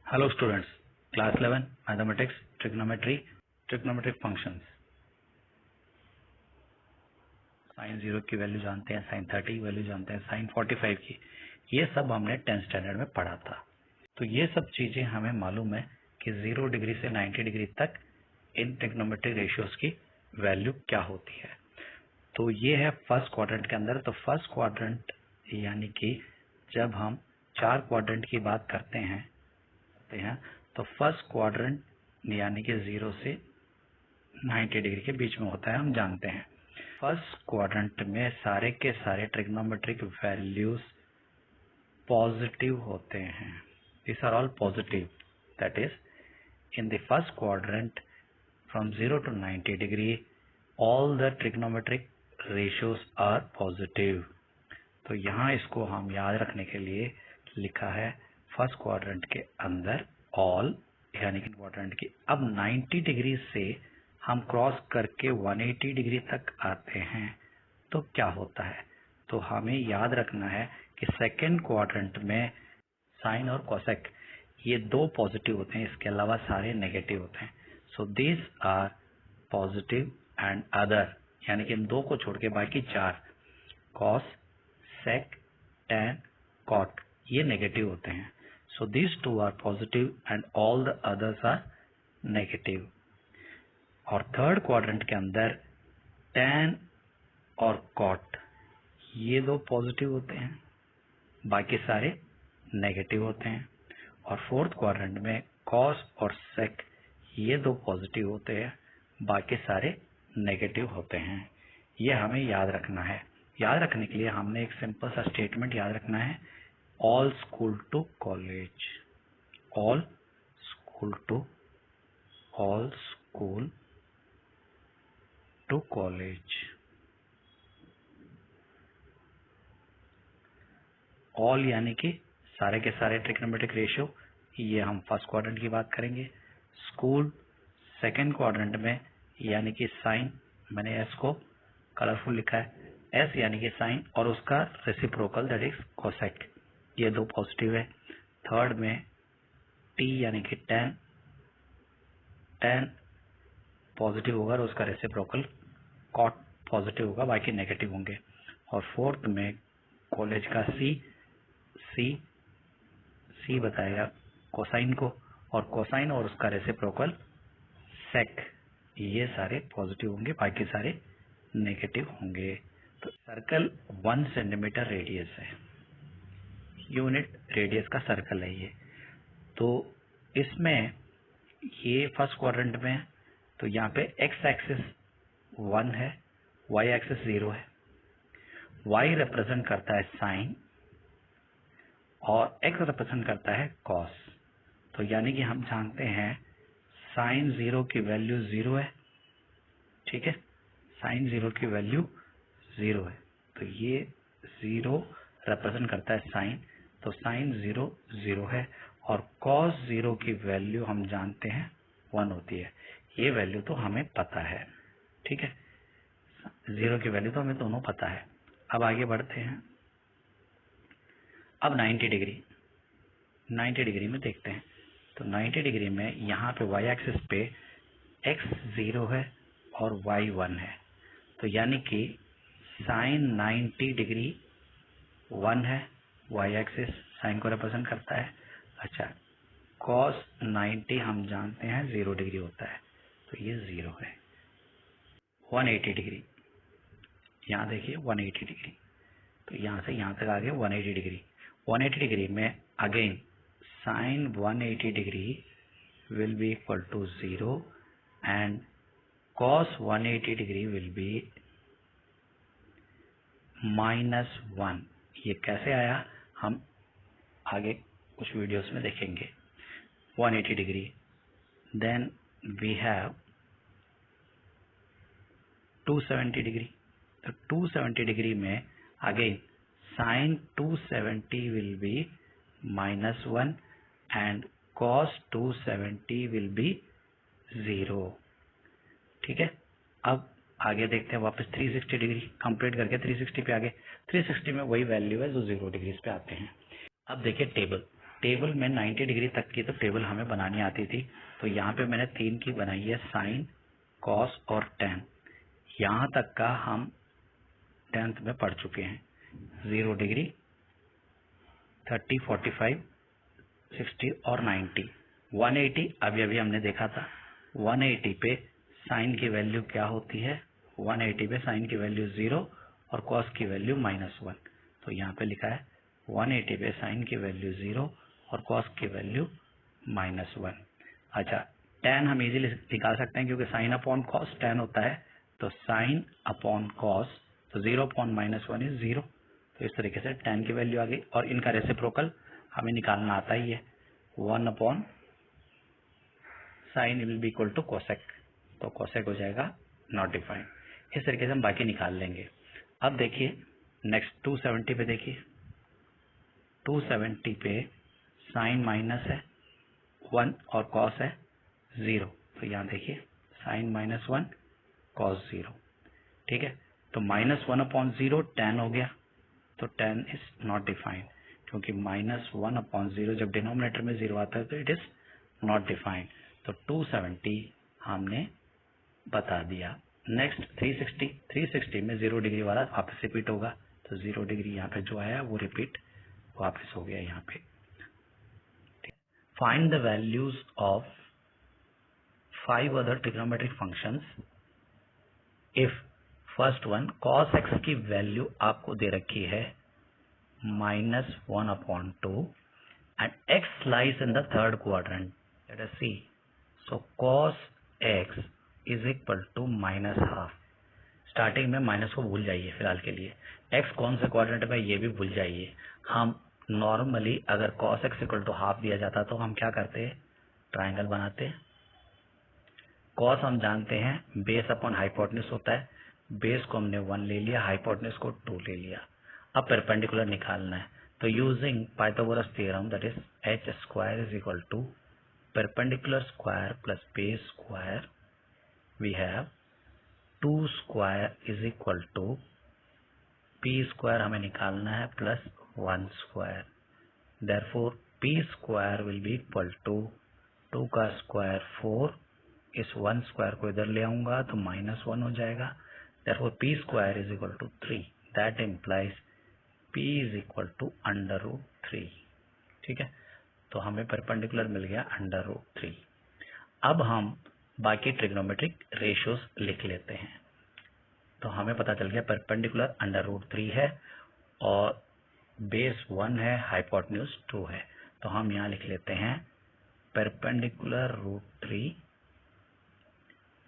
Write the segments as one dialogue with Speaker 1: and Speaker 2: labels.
Speaker 1: Hello students, class 11 mathematics trigonometric functions. Sine 0 की value जानते हैं, साइन 30 की वैल्यू जानते हैं, साइन 45 की, ये सब हमने 10th स्टैंडर्ड में पढ़ा था। तो ये सब चीजें हमें मालूम है कि 0 डिग्री से 90 डिग्री तक इन ट्रिग्नोमेट्रिक रेशियोज की वैल्यू क्या होती है। तो ये है फर्स्ट क्वाड्रेंट के अंदर। तो फर्स्ट क्वाड्रेंट यानी कि जब हम 4 क्वाड्रेंट की बात करते हैं तो फर्स्ट क्वाड्रेंट यानी कि 0 से 90 डिग्री के बीच में होता है, हम जानते हैं। फर्स्ट क्वाड्रेंट में सारे के सारे ट्रिग्नोमेट्रिक वैल्यूज पॉजिटिव होते हैं। This are all positive, that is in the first quadrant from 0 to 90 degree all the trigonometric ratios are positive. तो यहाँ इसको हम याद रखने के लिए लिखा है फर्स्ट क्वाड्रेंट के अंदर ऑल यानी कि क्वाड्रेंट की। अब 90 डिग्री से हम क्रॉस करके 180 डिग्री तक आते हैं तो क्या होता है। तो हमें याद रखना है कि सेकेंड क्वाड्रेंट में साइन और कोसेक ये दो पॉजिटिव होते हैं, इसके अलावा सारे नेगेटिव होते हैं। So this are positive and other, यानी कि इन दो को छोड़ के बाकी चार कॉस, सेक, टैन, कॉट ये नेगेटिव होते हैं। So this two are positive and all the others are negative. और थर्ड क्वाड्रेंट के अंदर टैन और कॉट ये दो पॉजिटिव होते हैं, बाकी सारे नेगेटिव होते हैं। और फोर्थ क्वाड्रेंट में कॉस और सेक ये दो पॉजिटिव होते हैं, बाकी सारे नेगेटिव होते हैं। ये हमें याद रखना है। याद रखने के लिए हमने एक सिंपल सा स्टेटमेंट याद रखना है, all school to college. All school to college. All यानी कि सारे के सारे ट्रिग्नोमेट्रिक रेशियो, ये हम फर्स्ट क्वाड्रेंट की बात करेंगे। स्कूल सेकेंड क्वाड्रेंट में यानी कि साइन, मैंने एस को कलरफुल लिखा है, एस यानी कि साइन और उसका रेसिप्रोकल दैट इज कोसेक, ये दो पॉजिटिव है। थर्ड में टी यानी कि टैन, टैन पॉजिटिव होगा और उसका रेसिप्रोकल कॉट पॉजिटिव होगा, बाकी नेगेटिव होंगे। और फोर्थ में कॉलेज का सी बताएगा कोसाइन को, और कोसाइन और उसका रेसिप्रोकल सेक, ये सारे पॉजिटिव होंगे, बाकी सारे नेगेटिव होंगे। तो सर्कल 1 सेंटीमीटर रेडियस है, यूनिट रेडियस का सर्कल है ये। तो इसमें ये फर्स्ट क्वाड्रेंट में है, तो यहाँ पे एक्स एक्सिस 1 है, वाई एक्सिस 0 है। वाई रिप्रेजेंट करता है साइन और एक्स रिप्रेजेंट करता है कॉस। तो यानी कि हम जानते हैं साइन 0 की वैल्यू 0 है, ठीक है, साइन 0 की वैल्यू 0 है। तो ये 0 रिप्रेजेंट करता है साइन, तो साइन 0 0 है। और कॉस 0 की वैल्यू हम जानते हैं 1 होती है। ये वैल्यू तो हमें पता है, ठीक है, 0 की वैल्यू तो हमें दोनों पता है। अब आगे बढ़ते हैं। अब 90 डिग्री में देखते हैं। तो 90 डिग्री में यहाँ पे वाई एक्सिस पे x 0 है और y 1 है। तो यानी कि साइन 90 डिग्री 1 है, y एक्सिस साइन को रिप्रेजेंट करता है। अच्छा, cos 90 हम जानते हैं 0 डिग्री होता है, तो ये 0 है। 180 डिग्री, यहाँ देखिए 180 डिग्री, तो यहाँ से यहाँ तक आ गए 180 डिग्री। 180 डिग्री में again sine 180 degree will be equal to 0 and cos 180 degree will be -1। ये कैसे आया हम आगे कुछ वीडियोस में देखेंगे। 180 degree, then we have 270 degree. तो 270 डिग्री में again sine 270 will be -1 and cos 270 will be 0, ठीक है। अब आगे देखते हैं वापस 360 डिग्री कंप्लीट करके 360 पे आगे। 360 में वही वैल्यू है जो 0 डिग्री पे आते हैं। अब देखिए टेबल, टेबल में 90 डिग्री तक की तो टेबल हमें बनानी आती थी, तो यहाँ पे मैंने 3 की बनाई है, साइन, कॉस और टैन। यहाँ तक का हम 10th में पढ़ चुके हैं, 0 डिग्री, 30, 45, 60 और 90। 180 अभी अभी हमने देखा था, 180 पे साइन की वैल्यू क्या होती है, 180 पे साइन की वैल्यू 0 और कॉस की वैल्यू -1। तो यहाँ पे लिखा है 180 पे साइन की वैल्यू 0 और कॉस की वैल्यू -1। अच्छा, tan हम इजीली निकाल सकते हैं क्योंकि साइन अपॉन कॉस tan होता है, तो साइन अपॉन कॉस, तो 0 अपॉन -1 इज 0। तो इस तरीके से tan की वैल्यू आ गई, और इनका रेसिप्रोकल हमें निकालना आता ही है, 1 upon sine will be equal to cosec, तो कोसेक हो जाएगा नॉट डिफाइंड। इस तरीके से हम बाकी निकाल लेंगे। अब देखिए नेक्स्ट 270 पे देखिए, 270 पे साइन माइनस है 1 और कॉस है 0, तो यहाँ देखिए साइन -1 कॉस 0, ठीक है। तो -1 अपॉन 0 tan हो गया, तो tan इज नॉट डिफाइंड, क्योंकि -1 अपॉन 0 जब डिनोमिनेटर में 0 आता है तो इट इज नॉट डिफाइंड। तो 270 हमने बता दिया। नेक्स्ट 360, 360 में 0 डिग्री वाला वापस रिपीट होगा, तो 0 डिग्री यहाँ पे जो आया वो रिपीट वापस हो गया यहाँ पे। Find the values of 5 other trigonometric functions if first one cos x की वैल्यू आपको दे रखी है -1/2 and x lies in the third quadrant. Let us see. So cos x is equal to -12. Starting में माइनस को भूल जाइए फिलहाल के लिए, x कौन से क्वाड्रेंट में ये भी भूल जाइए। हम नॉर्मली अगर cos x equal to half दिया जाता तो हम क्या करते, ट्राइंगल बनाते। cos हम जानते हैं बेस अपॉन हाइपोटेन्यूज होता है, बेस को हमने 1 ले लिया, हाइपोटेन्यूज को 2 ले लिया। अब परपेंडिकुलर निकालना है, तो using Pythagoras theorem that is h square is equal to perpendicular square plus base square, we have 2 square is equal to p square हमें निकालना है plus 1 square, therefore p square will be equal to 2 का square 4, इस 1 square को इधर ले आऊंगा तो -1 हो जाएगा, therefore p square is equal to 3, that implies p is equal to √3, ठीक है। तो हमें परपेंडिकुलर मिल गया √3। अब हम बाकी ट्रिग्नोमेट्रिक रेशियोज लिख लेते हैं, तो हमें पता चल गया परपेंडिकुलर √3 है और बेस 1 है, हाइपोटेन्यूज 2 है, तो हम यहाँ लिख लेते हैं परपेंडिकुलर √3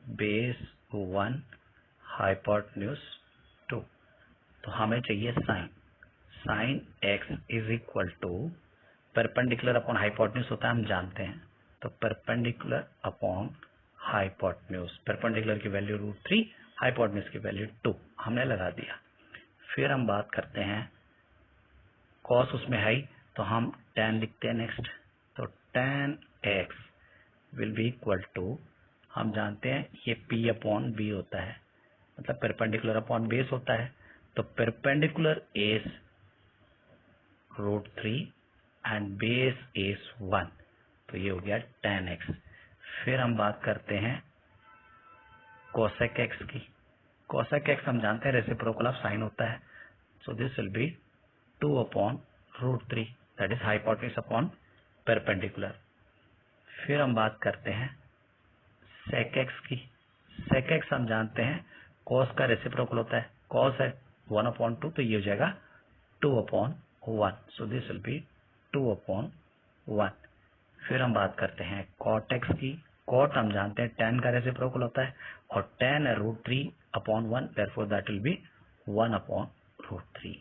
Speaker 1: बेस 1 हाइपोटेन्यूज 2। तो हमें चाहिए sine x is equal to perpendicular upon hypotenuse होता है, हम जानते हैं, तो परपेंडिकुलर अपॉन हाइपोटेन्यूज, परपेंडिकुलर की वैल्यू √3, हाइपोटेन्यूज की वैल्यू 2 हमने लगा दिया। फिर हम बात करते हैं कॉस उसमें है, तो हम tan लिखते हैं नेक्स्ट, तो tan x will be equal to, हम जानते हैं ये p अपॉन b होता है, मतलब परपेंडिकुलर अपॉन बेस होता है, तो perpendicular is √3 and base is 1, तो ये हो गया tan x। फिर हम बात करते हैं cosec x की, cosec x हम जानते हैं रेसिप्रोकल ऑफ साइन होता है, सो this will B 2 upon √3, that is hypotenuse upon perpendicular. फिर हम बात करते हैं sec x की, sec x हम जानते हैं cos का रेसिप्रोकल होता है, cos है 1/2, तो ये हो जाएगा 2/1, सो दिस विल बी 2/1। फिर हम बात करते हैं cot x की, cot हम जानते हैं tan का रेसिप्रोकल होता है और tan है √3/1, देयरफॉर दैट विल बी 1/√3।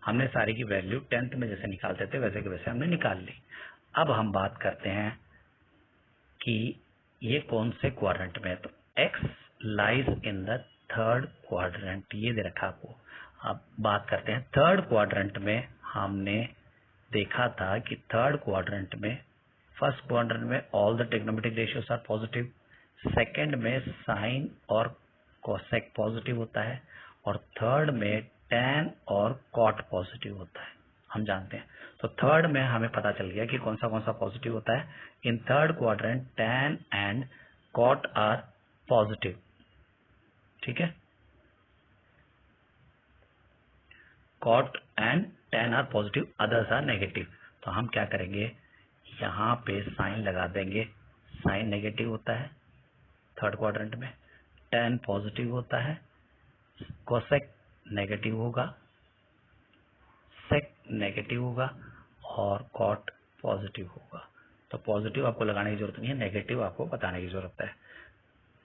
Speaker 1: हमने सारी की वैल्यू 10th में जैसे निकालते थे वैसे के वैसे हमने निकाल ली। अब हम बात करते हैं कि ये कौन से क्वाड्रेंट में है, तो x lies in the third quadrant, ये दे रखा आपको। अब बात करते हैं थर्ड क्वाड्रेंट में, हमने देखा था कि थर्ड क्वाड्रेंट में, फर्स्ट क्वाड्रेंट में all the trigonometric ratios are positive, second में साइन और कोसेक पॉजिटिव होता है और थर्ड में tan और cot पॉजिटिव होता है। हम जानते हैं। तो थर्ड में हमें पता चल गया कि कौन सा पॉजिटिव होता है। In third quadrant tan and cot are positive. ठीक है, cot and tan are positive, others are negative. तो हम क्या करेंगे, यहाँ पे साइन लगा देंगे। साइन नेगेटिव होता है थर्ड क्वाड्रेंट में, tan पॉजिटिव होता है, कोसेक नेगेटिव होगा, सेक नेगेटिव होगा और कॉट पॉजिटिव होगा। तो पॉजिटिव आपको लगाने की जरूरत नहीं है, नेगेटिव आपको बताने की जरूरत है।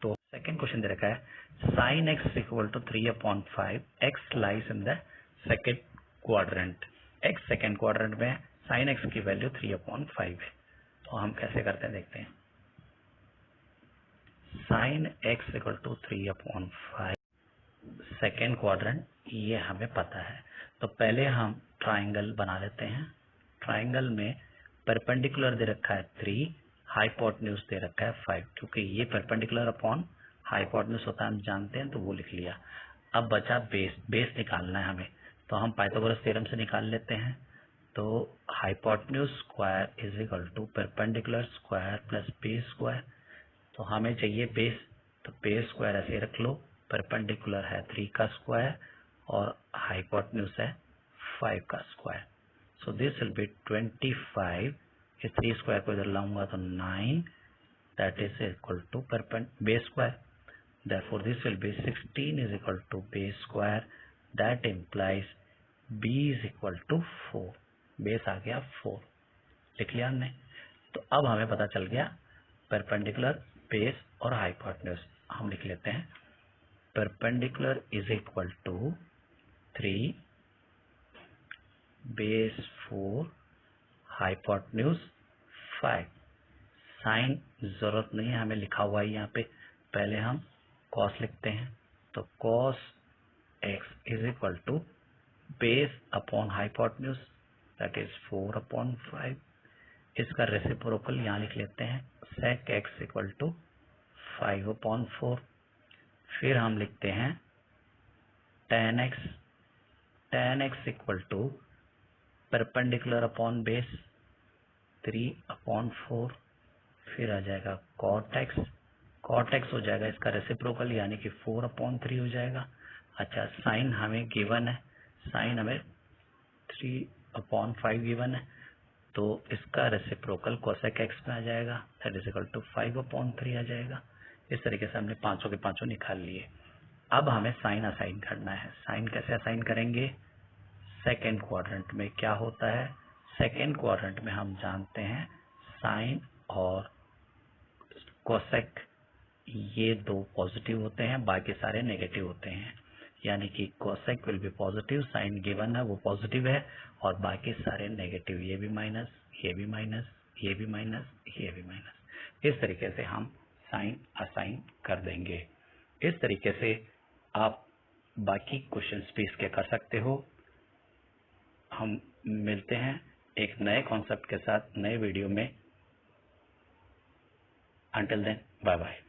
Speaker 1: तो सेकंड क्वेश्चन दे रखा है sine x equal to 3/5, x lies in the second quadrant. X second quadrant में साइन एक्स की वैल्यू 3/5 है। तो हम कैसे करते हैं देखते हैं। Sine x equal to 3/5 second quadrant, ये हमें पता है। तो पहले हम ट्राइंगल बना लेते हैं। ट्राइंगल में परपेंडिकुलर दे रखा है 3, हाइपोटेन्यूज दे रखा है 5, क्योंकि ये परपेंडिकुलर अपॉन हाइपोटेन्यूज होता है हम जानते हैं, तो वो लिख लिया। अब बचा बेस। बेस निकालना है हमें, तो हम पाइथागोरस थ्योरम से निकाल लेते हैं। तो hypotenuse square is equal to perpendicular square plus base square. तो हमें चाहिए बेस, तो बेस स्क्वायर ऐसे रख लो। परपेंडिकुलर है 3 का स्क्वायर और हाइपोटेन्यूज है 5 का square. So this will be 25। इस 3 स्क्वायर को इधर लाऊंगा तो 9, that is equal to base square. therefore this will be 16 is equal to base square, that implies b is equal to 4। Base आ गया 4, लिख लिया हमने। तो अब हमें पता चल गया परपेंडिकुलर, बेस और हाइपोटेन्यूज। हम लिख लेते हैं perpendicular is equal to 3 base 4 hypotenuse 5। Sine जरूरत नहीं है, हमें लिखा हुआ है यहाँ पे। पहले हम कॉस लिखते हैं, तो cos x is equal to base upon hypotenuse, that is 4/5। इसका रेसिप्रोकल यहाँ लिख लेते हैं, सेक एक्स इक्वल टू 5/4। फिर हम लिखते हैं tan x, tan x equal to perpendicular upon base 3/4। फिर आ जाएगा cot x, cot x हो जाएगा इसका रेसिप्रोकल यानी कि 4/3 हो जाएगा। अच्छा, साइन हमें गिवन है, साइन हमें 3/5 गिवन है, तो इसका रेसिप्रोकल कोसेक एक्स में आ जाएगा, दैट इज इक्वल टू 5/3 आ जाएगा। इस तरीके से हमने पांचों के पांचों निकाल लिए। अब हमें साइन असाइन करना है। साइन कैसे असाइन करेंगे, सेकेंड क्वाड्रेंट में क्या होता है, सेकेंड क्वाड्रेंट में हम जानते हैं साइन और कोसेक ये दो पॉजिटिव होते हैं, बाकी सारे नेगेटिव होते हैं। यानी कि cosec will be positive, sine given है वो पॉजिटिव है और बाकी सारे नेगेटिव, ये भी माइनस, ये भी माइनस, ये भी माइनस, ये भी माइनस। इस तरीके से हम साइन असाइन कर देंगे। इस तरीके से आप बाकी क्वेश्चंस भी इसके कर सकते हो। हम मिलते हैं एक नए कॉन्सेप्ट के साथ नए वीडियो में। Until then, bye bye.